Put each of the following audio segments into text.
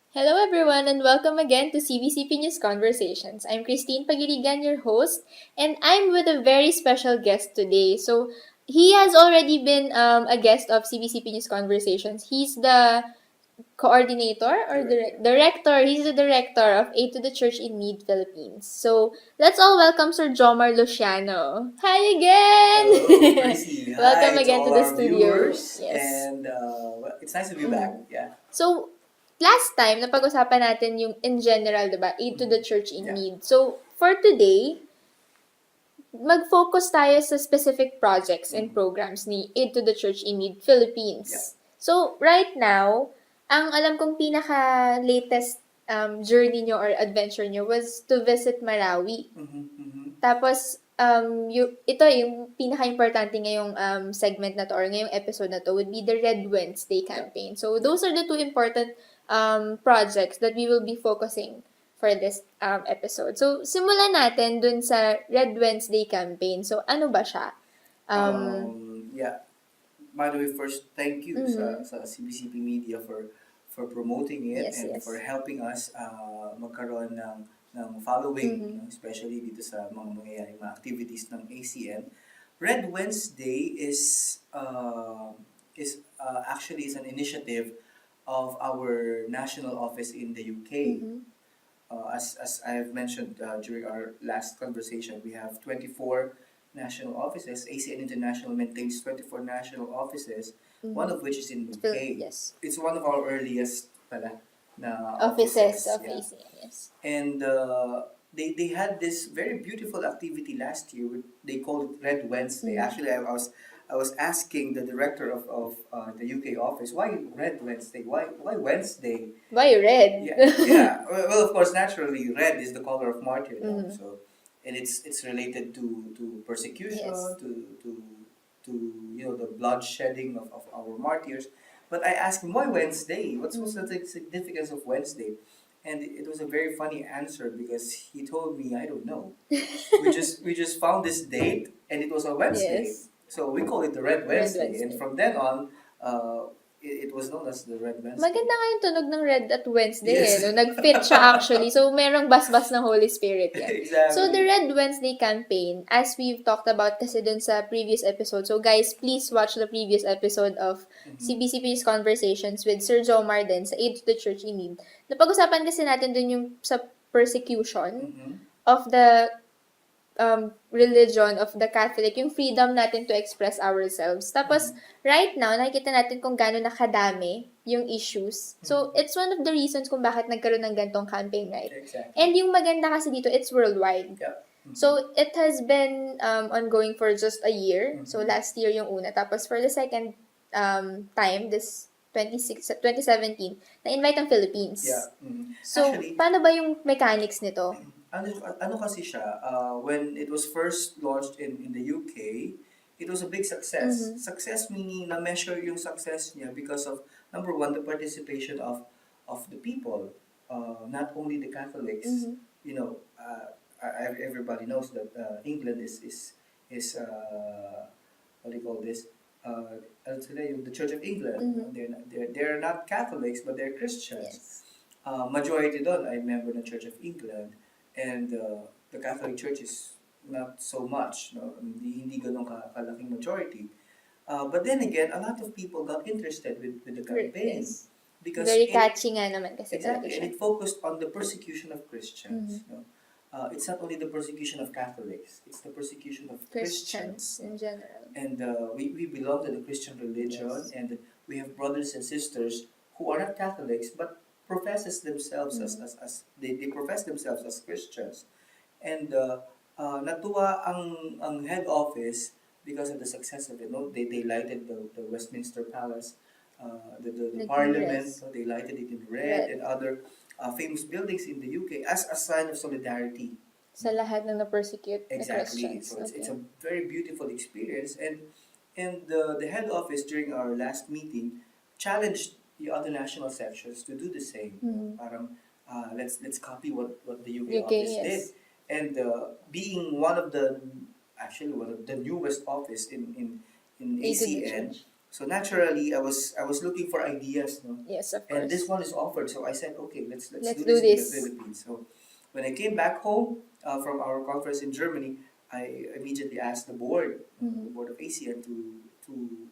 Hello everyone and welcome again to CBCP News Conversations. I'm Christine Pagirigan, your host, and I'm with a very special guest today. So, he has already been a guest of CBCP News Conversations. He's the coordinator or director. He's the director of Aid to the Church in Need Philippines. So, let's all welcome Sir Jomar Luciano. Hi Hello, again! Gracie. Welcome Hi to again to all the our studio. viewers, Yes. and it's nice to be back. Mm. Yeah. So, last time, napag-usapan natin yung in general, diba? Aid to the church in Yeah. need. So, for today, mag-focus tayo sa specific projects and programs ni Aid to the Church in Need Philippines. Yeah. So, right now, ang alam kong pinaka-latest journey nyo or adventure nyo was to visit Marawi. Tapos, ito yung pinaka-importante ngayong segment na to or ngayong episode na to would be the Red Wednesday campaign. So, those are the two important projects that we will be focusing for this episode. So, simulan natin dun sa Red Wednesday campaign. So, ano ba siya? Yeah. By the way, first, thank you sa CBCP Media for promoting it Yes, and yes. for helping us magkaroon ng following, especially dito sa mga mangyayaring mga activities ng ACN. Red Wednesday is actually is an initiative of our national office in the UK. As I have mentioned during our last conversation, we have 24 national offices. ACN International maintains 24 national offices, one of which is in UK. Yes. It's one of our earliest pala, na Offices of yeah. ACN, yes. And they had this very beautiful activity last year. They called it Red Wednesday. Actually, I was asking the director of the UK office, why Red Wednesday? Why Wednesday? Why red? Yeah. Well, of course, naturally, red is the color of martyrdom. So, and it's related to persecution, Yes. to the bloodshedding of our martyrs. But I asked him, why Wednesday? What's the significance of Wednesday? And it was a very funny answer because he told me, I don't know. We just found this date and it was a Wednesday. Yes. So we call it the Red Wednesday. Wednesday. And from then on, it was known as the Red Wednesday. Maganda nga yung tunog ng red at Wednesday Yes. No? Nag-fit siya actually. So, merong basbas ng Holy Spirit yan. Exactly. So, the Red Wednesday campaign, as we've talked about kasi dun sa previous episode. So, guys, please watch the previous episode of CBCP's Conversations with Sir Jomar din sa Aid to the Church in Need. Napag-usapan kasi natin dun yung sa persecution of the religion of the Catholic, yung freedom natin to express ourselves. Tapos, right now, nakikita natin kung gaano nakadami yung issues. So, it's one of the reasons kung bakit nagkaroon ng gantong campaign, right? Exactly. And yung maganda kasi dito, it's worldwide. Yeah. So, it has been ongoing for just a year. So, last year yung una. Tapos, for the second time, this 2017, na-invite ang Philippines. Yeah. So, Actually, paano ba yung mechanics nito? ano kasi siya, when it was first launched in the UK, it was a big success. Success meaning na-measure yung success niya because of, number one, the participation of the people, not only the Catholics. You know, everybody knows that England is what do you call this? The Church of England. They're not Catholics, but they're Christians. Yes. Majority doon ay member ng Church of England, and the Catholic Church is not so much, no? Hindi ganun kalaking majority. But then again, a lot of people got interested with the campaign. Yes. Because Very catchy nga naman kasi exactly, talaga and siya. it focused on the persecution of Christians. No? It's not only the persecution of Catholics, it's the persecution of Christians. In general. And we belong to the Christian religion, Yes. and we have brothers and sisters who are not Catholics but professes themselves as they profess themselves as Christians. And natuwa ang head office because of the success of it. No? They lighted the Westminster Palace, the Parliament. No? They lighted it in red and other famous buildings in the UK as a sign of solidarity. Sa lahat na na-persecute na Exactly. Christians. So it's a very beautiful experience, and the head office during our last meeting challenged the other national sections to do the same. Parang let's copy what the UK office yes. did, and being one of the newest office in Aid to the ACN, Church. So naturally, I was looking for ideas, no? Yes, of And this course. one is offered. So I said, okay, let's Let's do do this in the this. Philippines. So when I came back home from our conference in Germany, I immediately asked the board of ACN to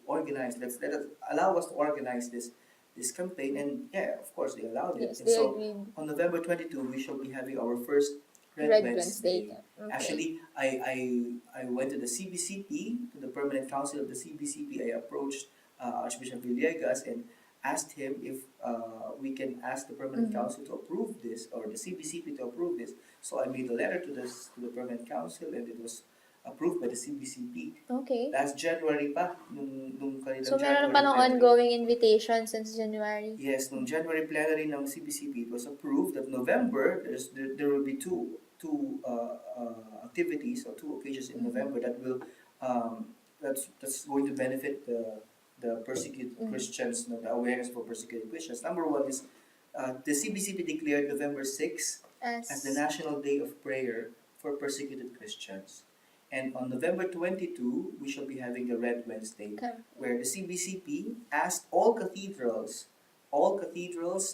organize. Let us allow us to organize this campaign, and yeah, of course they allowed it. Yes, And they so agreed. on November 22, we shall be having our first Red Red Wednesday. Wednesday. Okay. Actually, I went to the CBCP, to the Permanent Council of the CBCP. I approached Archbishop Villegas and asked him if we can ask the Permanent Council to approve this, or the CBCP to approve this. So I made a letter to the Permanent Council, and it was approved by the CBCP. Okay. Last January pa, nung kanilang So, meron pa January ng plenary. ongoing invitation since January. Yes, nung January plenary ng CBCP, it was approved that November, there will be two activities or two occasions in November that will that's going to benefit the persecuted Christians, no, the awareness for persecuted Christians. Number one is the CBCP declared November 6 as the National Day of Prayer for Persecuted Christians. And on November 22, we shall be having a Red Wednesday, where the CBCP asked all cathedrals,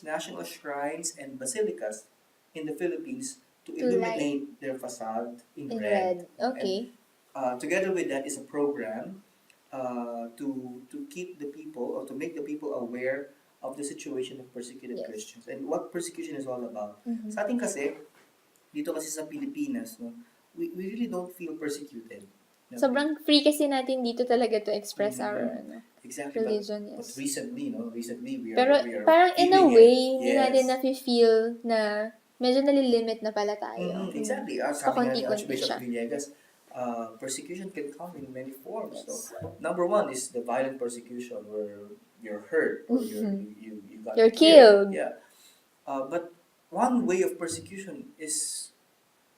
national shrines, and basilicas in the Philippines to To illuminate their facade in in red. red. Okay. And together with that is a program to keep the people, or to make the people aware of the situation of persecuted Yes. Christians and what persecution is all about. Mhm. Sa atin kasi, dito kasi sa Pilipinas, no, we really don't feel persecuted. No? Sobrang free kasi natin dito talaga to express Mhm. our ano, Exactly, religion. but Yes. recently, no, we Pero are parang in a feeling way, it. hindi Yes. natin na-feel na medyo nalilimit na pala tayo. Exactly. Sabi nga ni Pakunti-kunti Archbishop siya. Villegas, persecution can come in many forms. Yes. So, number one is the violent persecution where you're hurt or you got You're killed. Yeah. But one way of persecution is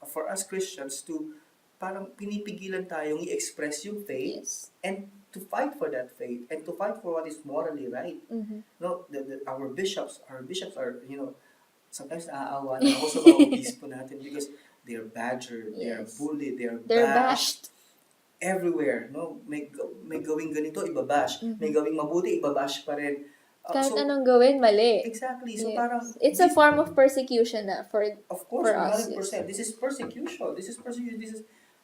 for us Christians to parang pinipigilan tayong i-express yung faith Yes. and to fight for that faith and to fight for what is morally right. Mhm. No, our bishops are, sometimes naaawa na ako sa mga obispo natin because they are badgered, they are Yes. bullied, they are They're bashed bashed. everywhere. No, may gawing ganito, ibabash. May gawing mabuti, ibabash pa rin. Kahit So, anong gawin, mali. exactly. So Yes. parang It's a form of persecution na for of course, for us. 100%. Yes. This is persecution. This is persecution. This is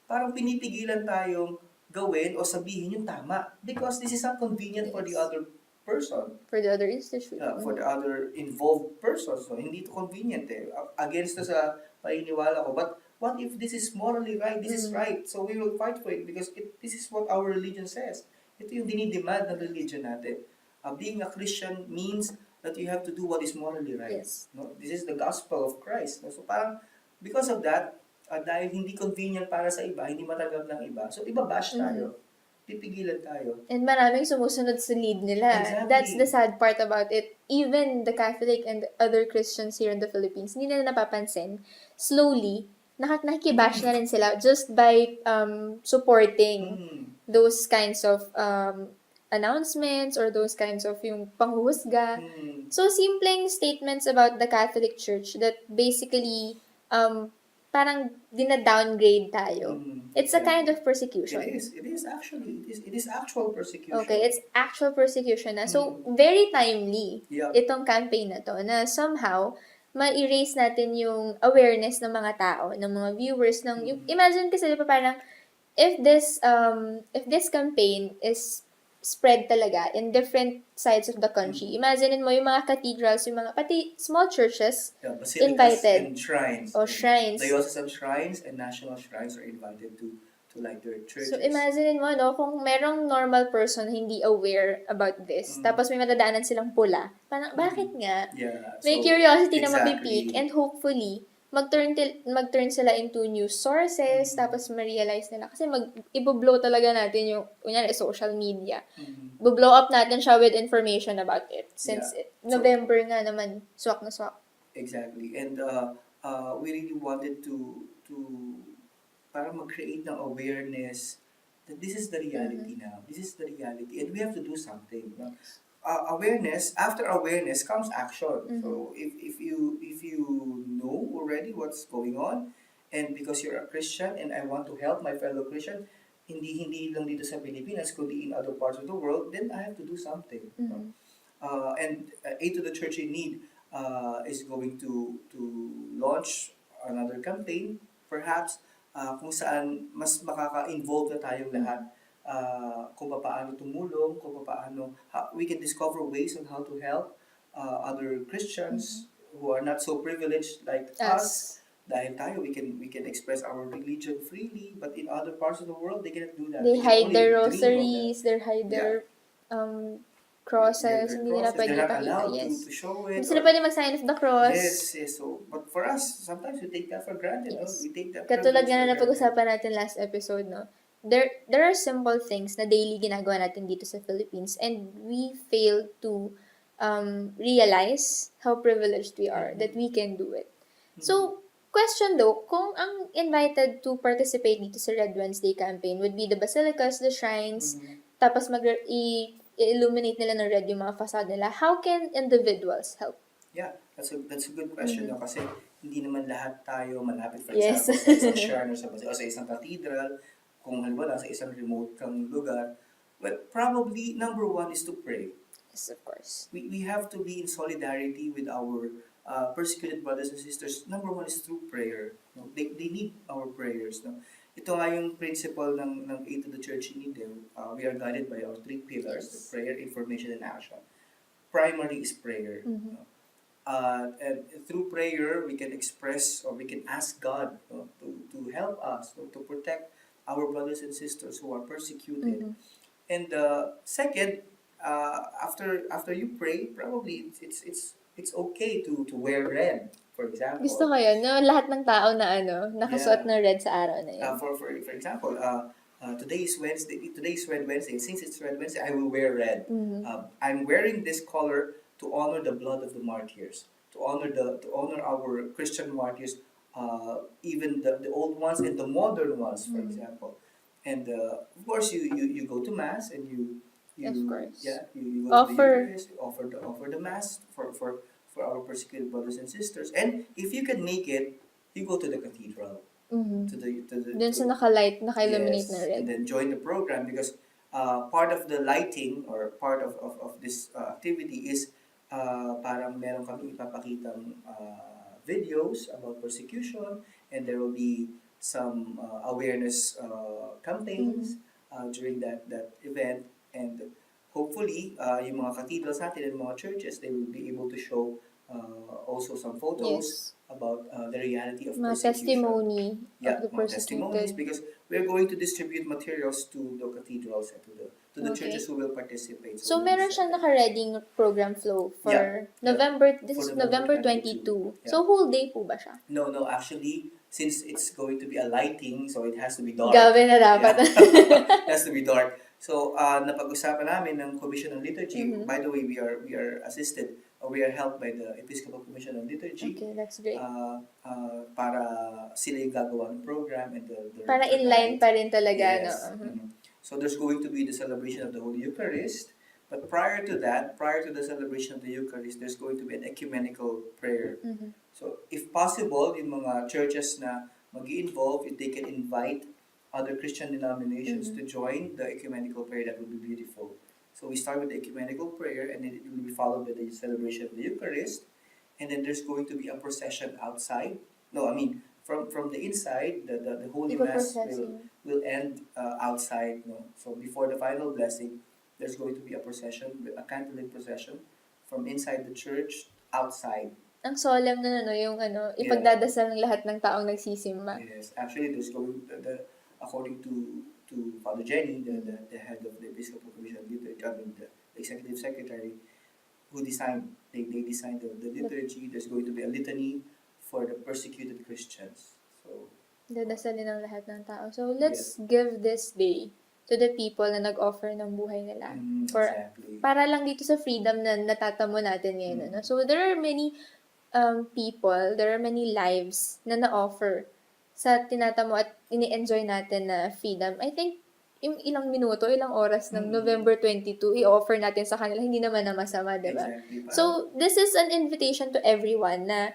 parang pinipigilan tayong gawin o sabihin yung tama because this is not convenient for the Yes. other person. For the other institution. For the other involved persons. So, hindi to convenient eh. Against to sa paniniwala ko. But what if this is morally right? This is right. So we will fight for it because this is what our religion says. Ito yung dinidemand ng religion natin. Being a Christian means that you have to do what is morally right. Yes. No? This is the gospel of Christ. No? So parang, because of that, dahil hindi convenient para sa iba, hindi matanggap ng iba, so ibabash tayo. Pipigilan tayo. And maraming sumusunod sa lead nila. Exactly. That's the sad part about it. Even the Catholic and other Christians here in the Philippines, hindi nila napapansin. Slowly, nakikibash na rin sila just by supporting those kinds of announcements or those kinds of yung panghuhusga. So, simpleng statements about the Catholic Church that basically parang dina-downgrade tayo. It's a kind of persecution. It is actually. It is actual persecution. Okay, it's actual persecution na. So, very timely Yeah. itong campaign na to na somehow ma-erase natin yung awareness ng mga tao, ng mga viewers, yung, imagine kasi di ba parang if this campaign is spread talaga in different sides of the country, imagine mo yung mga cathedrals, yung mga pati small churches Basilicas invited. and shrines. O shrines. Diocesan shrines and national shrines are invited to light their churches. So, imagine mo, no, kung merong normal person hindi aware about this, tapos may madadaanan silang pula, parang, bakit nga? Yeah. May So, curiosity na exactly. mapipik, and hopefully, mag-turn sila into news sources, tapos ma-realize nila. Kasi i-blow talaga natin yung, kunyari, social media. Bu-blow up natin siya with information about it. Since November nga naman, swak na swak. Exactly. And we really wanted to para mag-create ng awareness that this is the reality now. This is the reality. And we have to do something. No? After awareness comes action. So if you know already what's going on, and because you're a Christian and I want to help my fellow Christian, hindi lang dito sa Pilipinas, kundi in other parts of the world, then I have to do something. No? And Aid to the Church in Need is going to launch another campaign, perhaps, kung saan mas makaka-involve na tayong lahat, kung paano tumulong, kung paano we can discover ways on how to help other Christians who are not so privileged like us. Dahil tayo, we can express our religion freely, but in other parts of the world, they cannot do that. They can hide only their dream of that. rosaries, they hide their crosses, Their hindi nila crosses, pwede they're not ipakita. allowed Yes. to show it. Hindi sila pwede mag-sign of the cross. Yes. So, but for us, sometimes we take that for granted. No? Yes. We take that Katulad privilege nga na for granted. napag-usapan natin last episode, no? There are simple things na daily ginagawa natin dito sa Philippines, and we fail to realize how privileged we are that we can do it. So, question though, kung ang invited to participate dito sa Red Wednesday campaign would be the basilicas, the shrines, tapos i-illuminate nila ng red yung mga facade nila, how can individuals help? Yeah, that's a good question. No? Kasi hindi naman lahat tayo malapit, for Yes. example, sa isang shrine o sa isang cathedral. Kung halimbawa sa isang remote kang lugar, well, probably number one is to pray. Yes, of course. We have to be in solidarity with our persecuted brothers and sisters. Number one is through prayer. No? They need our prayers. No? Ito nga yung principle ng Aid to the Church in Need. We are guided by our three pillars: Yes. prayer, information, and action. Primary is prayer. No? And through prayer, we can express or we can ask God, no, to help us, no, to protect our brothers and sisters who are persecuted. And second, after you pray, probably it's okay to wear red, for example. Gusto ko yun, no? Lahat ng tao na nakasuot Yeah. ng red sa araw na yun. For example, today is Wednesday. Today is Red Wednesday. Since it's Red Wednesday, I will wear red. I'm wearing this color to honor the blood of the martyrs, to honor our Christian martyrs, even the old ones and the modern ones, for example. And of course, you go to mass and you Of course. you go Offer. to the Eucharist, offer the mass for our persecuted brothers and sisters. And if you can make it, you go to the cathedral. To the Dun sa naka-illuminate na red. and then join the program, because part of the lighting or part of this activity is parang meron kami ipapakitang videos about persecution, and there will be some awareness campaigns during that event, and hopefully yung mga cathedrals natin and mga churches, they will be able to show also some photos about the reality of Mga persecution. testimony Yeah, of the mga testimonies, persecuted. because we're going to distribute materials to the cathedrals and to the Okay. churches who will participate. So, we'll meron send siyang them. naka-ready program flow for Yeah. November, this For is November November 22. 22. So, whole day po ba siya? No, actually, since it's going to be a lighting, so it has to be dark. Gabi na dapat. It has to be dark. So, napag-usapan namin ng Commission on Liturgy. By the way, we are assisted, or we are helped by the Episcopal Commission on Liturgy. Okay, that's great. Para sila yung gagawa ng program and the Para ritual inline night. pa rin talaga, Yes. no? So there's going to be the celebration of the Holy Eucharist, but prior to the celebration of the Eucharist, there's going to be an ecumenical prayer. So if possible, yung mga churches na mag-involve, if they can invite other Christian denominations to join the ecumenical prayer, that would be beautiful. So we start with the ecumenical prayer, and then it will be followed by the celebration of the Eucharist, and then there's going to be a procession outside. No, I mean, from the inside, the Holy Iba Mass processing. will end outside. No? So before the final blessing, there's going to be a procession, a candlelit procession, from inside the church outside. Ang solemn na, yung ipagdadasal ng lahat ng taong nagsisimba. Yes, actually, there's going according to Father Jenny, the head of the Episcopal Commission, the executive secretary, who designed they designed the liturgy. There's going to be a litany for the persecuted Christians. So Dadasalin ng lahat ng tao. So, let's give this day to the people na nag-offer ng buhay nila. exactly. Para lang dito sa freedom na natatamo natin ngayon. So, there are many people, there are many lives na na-offer sa tinatamo at ini-enjoy natin na freedom. I think, yung ilang minuto, ilang oras ng November 22, i-offer natin sa kanila, hindi naman na masama, di ba? Exactly. So, this is an invitation to everyone na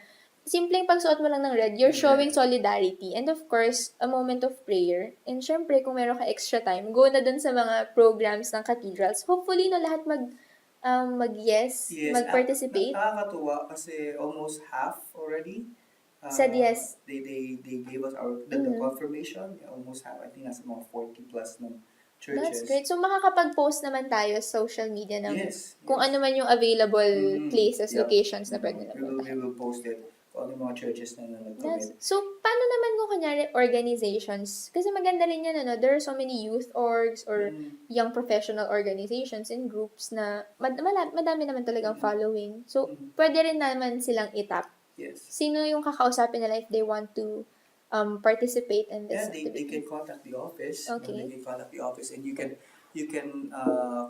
simpleng pagsuot mo lang ng red, you're Yung showing red. solidarity. And of course, a moment of prayer. And syempre, kung meron ka extra time, go na dun sa mga programs ng cathedrals. Hopefully, no, lahat mag-yes, Yes, mag-participate. nakakatuwa kasi almost half already. Said yes. They gave us the confirmation. Yeah, almost half. I think nasa mga 40 plus ng That's churches. great. So, makakapag-post naman tayo sa social media ng Yes, kung yes. ano man yung available places, Yeah. locations na pwede nila We puntahan. will post it kung ano yung mga churches na nag-commit. So, paano naman kung kunyari organizations? Kasi maganda rin yan, ano? There are so many youth orgs or young professional organizations and groups na madami naman talagang following. So, pwede rin naman silang itap. Yes. Sino yung kakausapin nila if they want to participate in this Yeah, they activity? can contact the office. Okay. They can contact the office and you can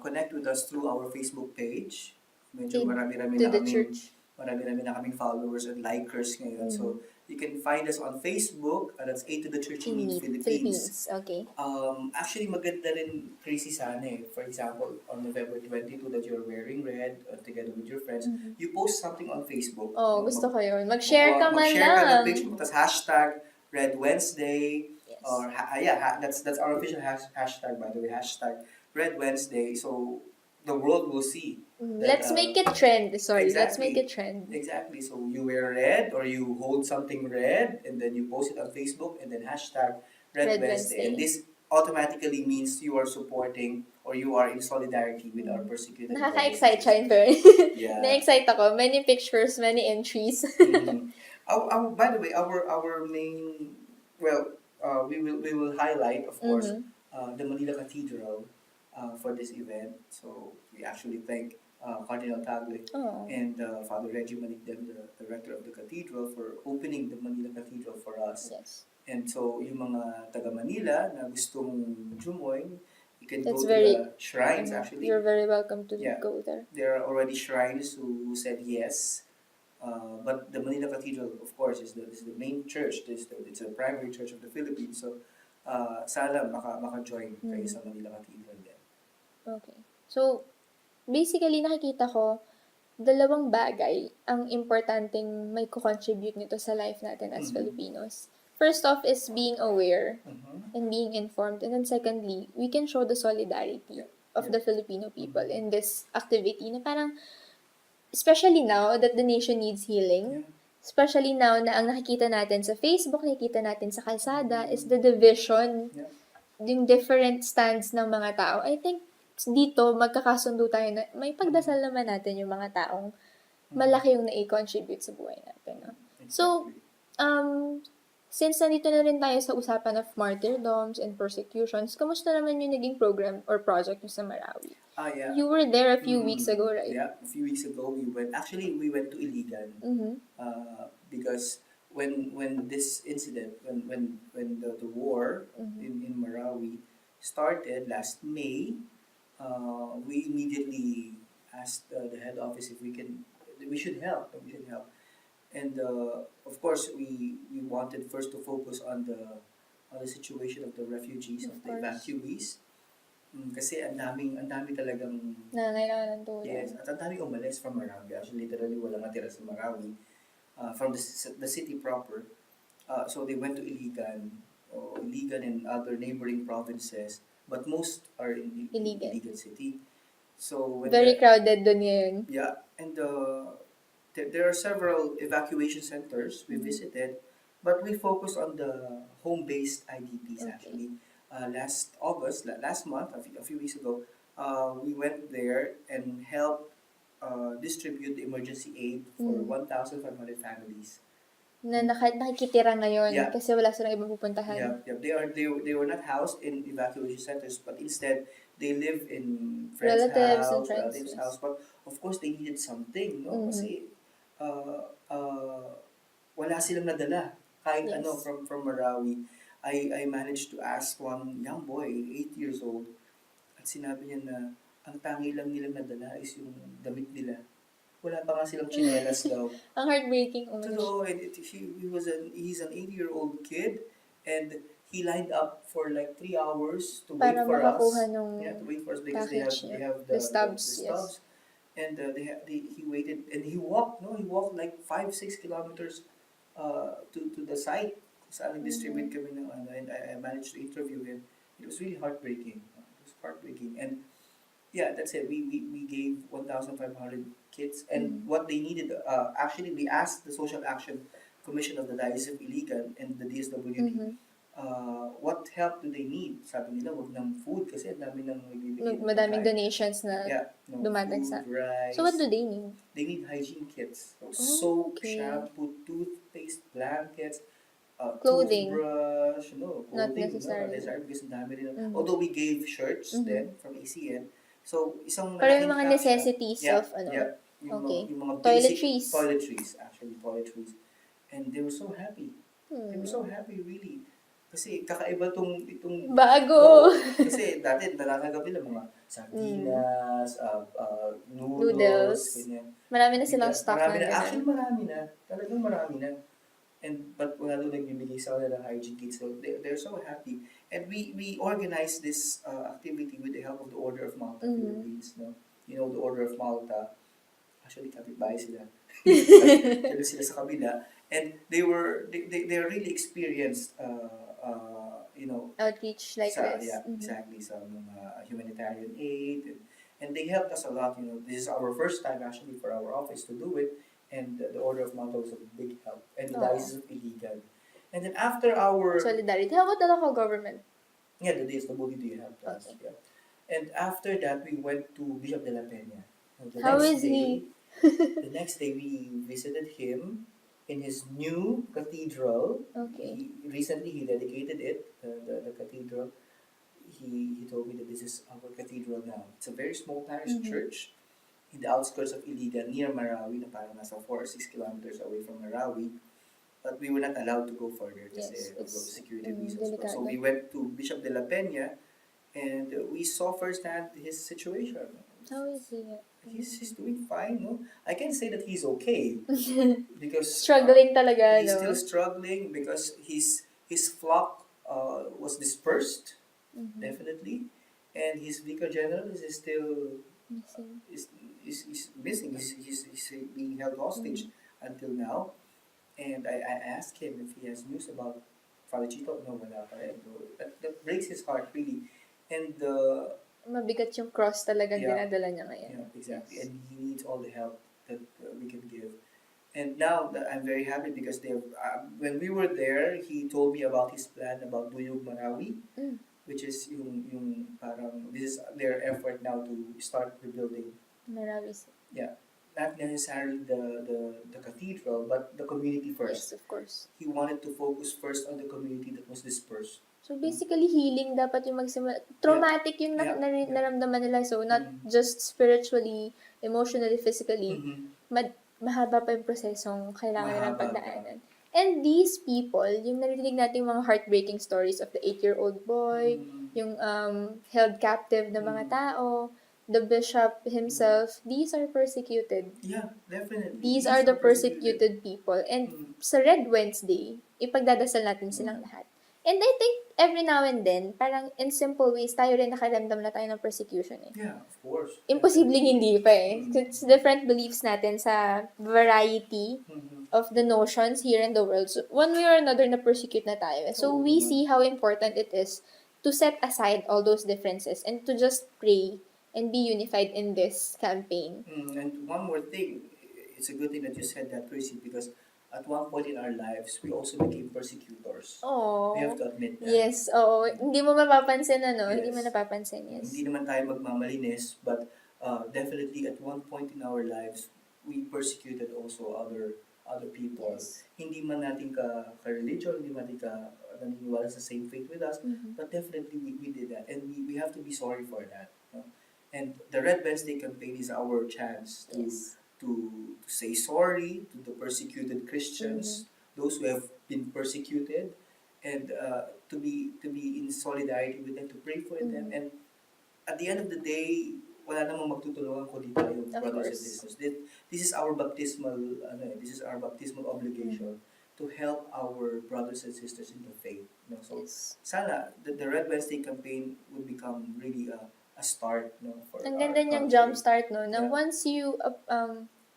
connect with us through our Facebook page. Medyo marami-rami To na the kaming church. marami-rami na kaming followers and likers ngayon. So you can find us on Facebook. That's A to the Church in Need Philippines. Okay. Actually, maganda rin, Tracy, sana eh. For example, on November 22 that you're wearing red together with your friends, you post something on Facebook. Oh, gusto ko yun. Mag-share ka man Mag-share ka ng lang. Facebook, tas hashtag RedWednesday, Yes. or that's our official hashtag, by the way, hashtag RedWednesday. So the world will see. Let's make it trend. Sorry, let's Exactly. make it trend. Exactly. So you wear red or you hold something red and then you post it on Facebook and then hashtag Red RedWednesday. And this automatically means you are supporting or you are in solidarity with our persecuted Nakaka-excite brothers and siya in sisters. Yeah. Na-excite ako. Many pictures, many entries. By the way, our main, we will highlight, of course, the Manila Cathedral for this event. So we actually thank Cardinal Tagle and Father Reggie Manikdem, the director of the cathedral, for opening the Manila Cathedral for us. Yes. And so yung mga taga Manila na gustong jumoin, you can It's go to very, the shrines actually. You're very welcome to Yeah. go there. There are already shrines who said yes. But the Manila Cathedral, of course, is the main church. It's a primary church of the Philippines. So, sana maka-join kayo sa Manila Cathedral din. Okay. So, basically, nakikita ko, dalawang bagay ang importanteng may contribute nito sa life natin as Filipinos. First off is being aware and being informed. And then secondly, we can show the solidarity of the Filipino people in this activity na parang, especially now that the nation needs healing, especially now na ang nakikita natin sa Facebook, nakikita natin sa kalsada, is the division, yung different stands ng mga tao. I think dito, magkakasundo tayo na may pagdasal naman natin yung mga taong malaki yung na-contribute sa buhay natin. No? So, since nandito na rin tayo sa usapan of martyrdoms and persecutions, kamusta naman yung naging program or project nyo sa Marawi? Yeah. You were there a few weeks ago, right? Yeah, a few weeks ago we went to Iligan. Because when this incident, when the war in Marawi started last May, we immediately asked the head office if we should help. And of course, we wanted first to focus on the situation of the refugees, of the evacuees. Kasi ang dami talagang nangangailangan ng tulong. Yes, at ang daming umalis from Marawi. Actually, literally walang natira sa Marawi. From the city proper. So they went to Iligan and other neighboring provinces. But most are in Iligan City. So very crowded doon ngayon. Yeah, and there are several evacuation centers we visited, but we focused on the home-based IDPs actually. Last month, a few weeks ago, we went there and helped distribute the emergency aid for 1,500 families. Na nakikitira ngayon kasi wala silang ibang pupuntahan. Yeah. They were not housed in evacuation centers, but instead they live in relatives' house. But of course, they needed something, no? Kasi wala silang nadala kahit ano from Marawi. I managed to ask one young boy, 8 years old, at sinabi niya na ang tangi lang nilang nadala is yung damit nila. Wala pa nga silang tsinelas daw. Ang heartbreaking. Totoo, and he's an 8-year-old kid, and he lined up for like 3 hours to wait for us. To wait for us because they have the stubs. And he waited, and he walked like 5-6 kilometers to the site kung saan nag-distribute kami ng ano, and I managed to interview him. It was really heartbreaking. It was heartbreaking. And yeah, that's it. We gave 1,500 kits, and what they needed, actually, we asked the Social Action Commission of the Diocese of Iligan and the DSWD, what help do they need? Sabi nila, wag ng food kasi ang dami nang nagbibigay ng Madaming pagkain. donations na Yeah, no dumating food, sa... rice. So, what do they need? They need hygiene kits. So, soap, okay. shampoo, toothpaste, blankets, Clothing. toothbrush, Not clothing, necessary. not necessary because ang dami rin. Although we gave shirts then from ACN, so isang Pero yung malaking mga pack siya. necessities Yeah, of ano. yeah. Yung, Okay. yung mga basic Toiletries. toiletries. And they were so happy. They were so happy really. Kasi kakaiba itong Bago! kasi dati nalatanggap nila mga sardinas, noodles, ganyan. Marami na silang stock Marami na na. Actually, ganun. marami na. Talagang marami na. But wala doon nagbibigay sa kanila ng hygiene kits. So they're so happy. And we organized this activity with the help of the Order of Malta Philippines. No? You know, the Order of Malta. Actually, kapitbahay sila. Kaya sila sa kabila. And they're really experienced, Outreach like this. Yeah, exactly. Sa mga humanitarian aid. And they helped us a lot. This is our first time actually for our office to do it. And the Order of Malta was a big help. And the Diocese of Iligan. And then after our... Solidarity. How about the local government? Yeah, the DSWD helped us. Okay. Yeah. And after that, we went to Bishop de la Peña. How is he? The next day, we visited him in his new cathedral. Okay. Recently, he dedicated it, the cathedral. He told me that this is our cathedral now. It's a very small parish church in the outskirts of Iligan, near Marawi, na parang nasa 4 or 6 kilometers away from Marawi. But we were not allowed to go further kasi of security reasons. So we went to Bishop de la Peña, and we saw firsthand his situation. How is he? He's doing fine, no? I can say that he's okay because Struggling talaga, he's no? still struggling because his flock was dispersed, definitely, and his vicar general is still Missing. is missing. He's being held hostage until now. And I asked him if he has news about Father Chito. No, wala pa rin. That breaks his heart, really. And Mabigat yung cross talaga dinadala niya ngayon. yeah, exactly. Yes. And he needs all the help that we can give. And now that I'm very happy because when we were there, he told me about his plan about Duyog Marawi, which is yung parang this is their effort now to start rebuilding. Marawi. Yeah. Not necessarily the cathedral, but the community first. Yes, of course. He wanted to focus first on the community that was dispersed. So basically, healing dapat yung magsimula. Traumatic yung naramdaman nila. So not just spiritually, emotionally, physically. Mahaba pa yung prosesong kailangan nilang pagdaanan. And these people, yung narinig natin yung mga heartbreaking stories of the 8-year-old boy, yung held captive na mga tao, the bishop himself, these are persecuted. Yeah, definitely. These are the persecuted people. And sa Red Wednesday, ipagdadasal natin silang lahat. And I think every now and then, parang in simple ways, tayo rin nakaramdam na tayo ng persecution eh. Yeah, of course. Imposibleng hindi pa eh. It's different beliefs natin sa variety of the notions here in the world. So, one way or another, na-persecute na tayo. So, we see how important it is to set aside all those differences and to just pray and be unified in this campaign. And one more thing, it's a good thing that you said that, Tracy, because at one point in our lives, we also became persecutors. Oh. We have to admit that. Yes, hindi mo mapapansin, Yes. Hindi mo napapansin, yes. Hindi naman tayo magmamalinis, but definitely at one point in our lives, we persecuted also other people. Yes. Hindi man natin ka-religion, hindi man natin naniniwala sa same faith with us, but definitely we did that. And we have to be sorry for that. And the Red Wednesday campaign is our chance to say sorry to the persecuted Christians, those who have been persecuted, and to be in solidarity with them, to pray for them. And at the end of the day, wala namang magtutulungan kundi tayo, brothers and sisters. This is our baptismal obligation to help our brothers and sisters in the faith. So sana the Red Wednesday campaign would become really a start, for ang ganda niyang jump start, na once you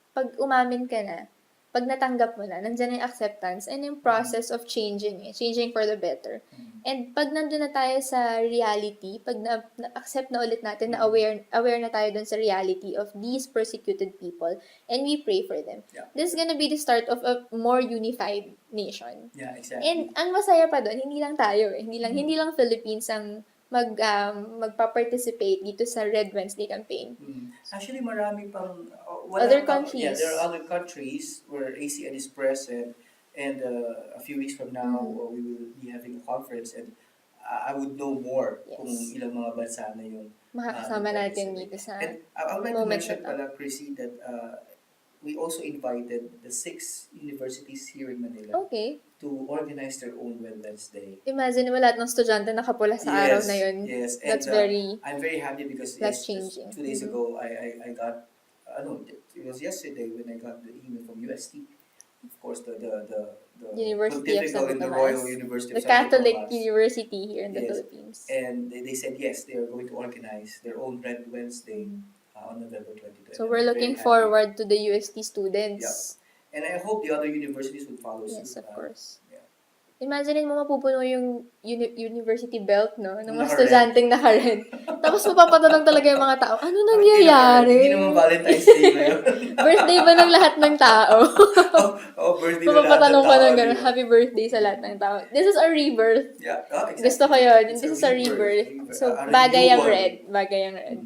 pag umamin ka na, pag natanggap mo na, nandiyan yung acceptance and yung process of changing for the better. And pag nandun na tayo sa reality, pag na-accept na ulit natin na aware na tayo dun sa reality of these persecuted people and we pray for them. Yeah. This is gonna be the start of a more unified nation. Yeah, exactly. And ang masaya pa doon, hindi lang tayo hindi lang Philippines ang magpa-participate dito sa Red Wednesday campaign. Actually, marami pang Other countries. Yeah, there are other countries where ACN is present, and a few weeks from now we will be having a conference, and I would know more kung ilang mga bansa na yung makakasama natin dito sa and I would like to moment mention na to. pala, Chrissy, that we also invited the 6 universities here in Manila Okay. to organize their own Wellness Day. Imagine mo lahat ng estudyante nakapula sa araw na yun. Yes, That's and very I'm very happy because life just changing. 2 days ago I got it was yesterday when I got the email from UST. Of course, the University of Pontifical Santo and the Tomas. Royal University The of Santo Catholic Tomas. University here in the Yes. Philippines. And they said yes, they are going to organize their own Red Wednesday on November 22. So we're looking forward to the UST students. And I hope the other universities will follow suit. Yes, of course. Yeah. Imagine mo mapupuno yung university belt, no? Ng mga Naka-red. estudyanteng naka-red. Tapos mapapatanong talaga yung mga tao, ano nangyayari? Hindi naman Valentine's Day ngayon. Birthday ba ng lahat ng tao? Birthday na lahat ng Mapapatanong pa tao. ng gano'n, happy birthday sa lahat ng tao. This is a rebirth. Yeah, exactly. Gusto ko yun. It's This is a rebirth. So, A bagay ang renewal. red. Bagay ang red.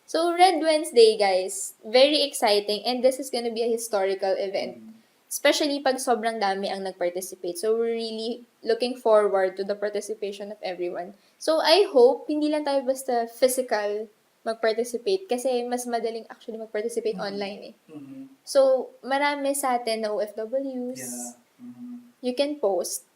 So, Red Wednesday, guys, very exciting and this is gonna be a historical event. Especially pag sobrang dami ang nag-participate. So, we're really looking forward to the participation of everyone. So, I hope, hindi lang tayo basta physical mag-participate kasi mas madaling actually mag-participate online eh. So, marami sa atin na OFWs. Yeah. You can post.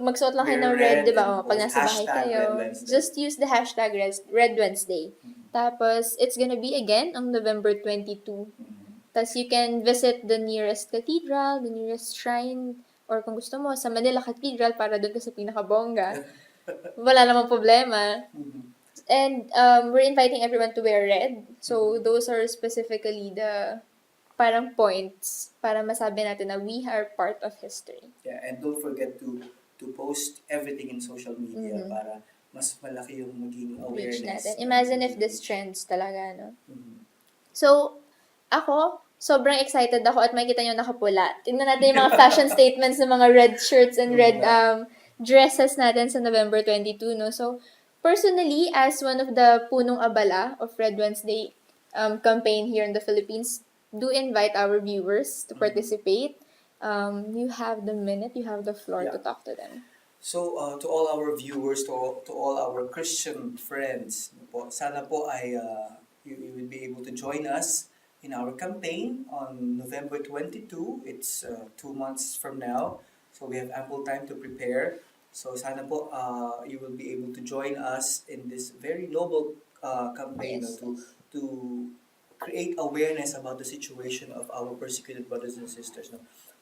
Magsuot lang kayo ng Wear red, di ba? and Pag nasa bahay hashtag kayo. Red Wednesday. Just use the hashtag Red Wednesday. Tapos, it's gonna be again on November 22. Tapos, you can visit the nearest cathedral, the nearest shrine, or kung gusto mo, sa Manila Cathedral para doon ka sa pinakabongga. Wala namang problema. And we're inviting everyone to wear red. So, those are specifically the parang points para masabi natin na we are part of history. Yeah, and don't forget to post everything in social media para mas malaki yung maging Reach awareness. natin. Imagine if this trends talaga, no? So, ako, sobrang excited ako at makikita nyo nakapula. Tingnan natin yung mga fashion statements ng mga red shirts and red dresses natin sa November 22, no? So, personally, as one of the punong abala of Red Wednesday campaign here in the Philippines, do invite our viewers to participate. You have the minute, you have the floor to talk to them. So, to all our viewers, to all our Christian friends, sana po ay you will be able to join us in our campaign on November 22. It's 2 months from now. So, we have ample time to prepare. So, sana po you will be able to join us in this very noble campaign to create awareness about the situation of our persecuted brothers and sisters. No?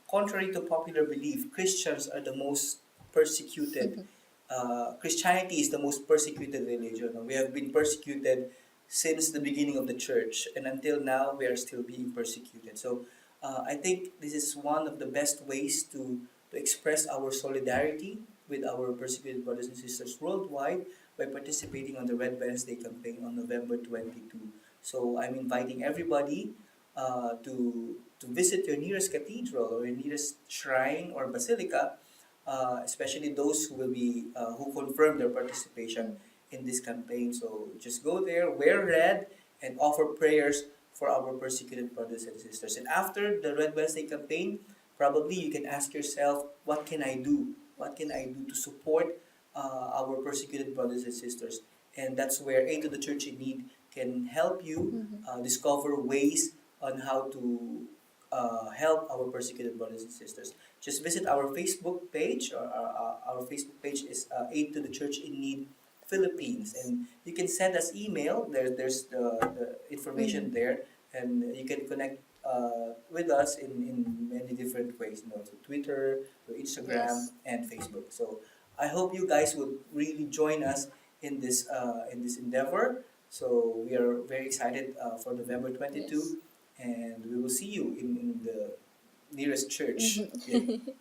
Contrary to popular belief, Christians are the most persecuted. Christianity is the most persecuted religion. We have been persecuted since the beginning of the church, and until now we are still being persecuted. So I think this is one of the best ways to express our solidarity with our persecuted brothers and sisters worldwide by participating on the Red Wednesday campaign on November 22. So I'm inviting everybody to visit your nearest cathedral or your nearest shrine or basilica, especially those who will be who confirm their participation in this campaign. So just go there, wear red, and offer prayers for our persecuted brothers and sisters. And after the Red Wednesday campaign, probably you can ask yourself, what can I do? What can I do to support our persecuted brothers and sisters? And that's where Aid to the Church in Need can help you discover ways on how to help our persecuted brothers and sisters. Just visit our Facebook page. Our Facebook page is Aid to the Church in Need Philippines, and you can send us email. There's the information there, and you can connect with us in many different ways, through Twitter, through Instagram, and Facebook. So I hope you guys would really join us in this endeavor. So we are very excited for November 22, and we will see you in the nearest church. Mhm. Yeah.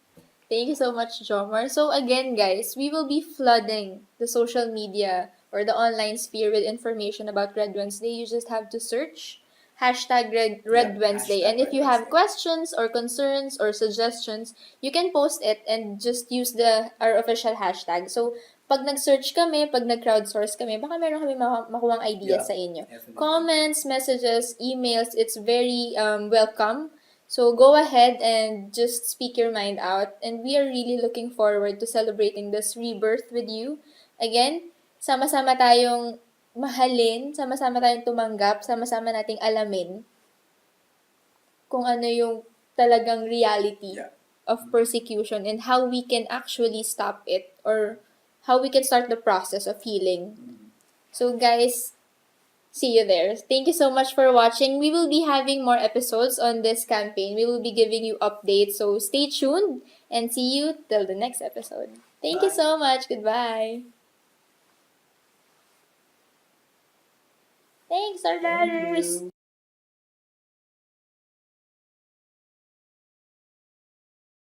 Thank you so much, Jomar. So again, guys, we will be flooding the social media or the online sphere with information about Red Wednesday. You just have to search hashtag Red Yep, Wednesday. hashtag And if Red you have Wednesday. questions or concerns or suggestions, you can post it and just use our official hashtag. So pag nag-search kami, pag nag-crowdsource kami, baka meron kami makuhang ideas Yeah, sa inyo. definitely. Comments, messages, emails, it's very welcome. So go ahead and just speak your mind out. And we are really looking forward to celebrating this rebirth with you. Again, sama-sama tayong mahalin, sama-sama tayong tumanggap, sama-sama nating alamin kung ano yung talagang reality Yeah. of persecution and how we can actually stop it or how we can start the process of healing. So guys, see you there. Thank you so much for watching. We will be having more episodes on this campaign. We will be giving you updates. So stay tuned and see you till the next episode. Thank you Bye. so much. Goodbye. Thanks, our Thank daughters. you.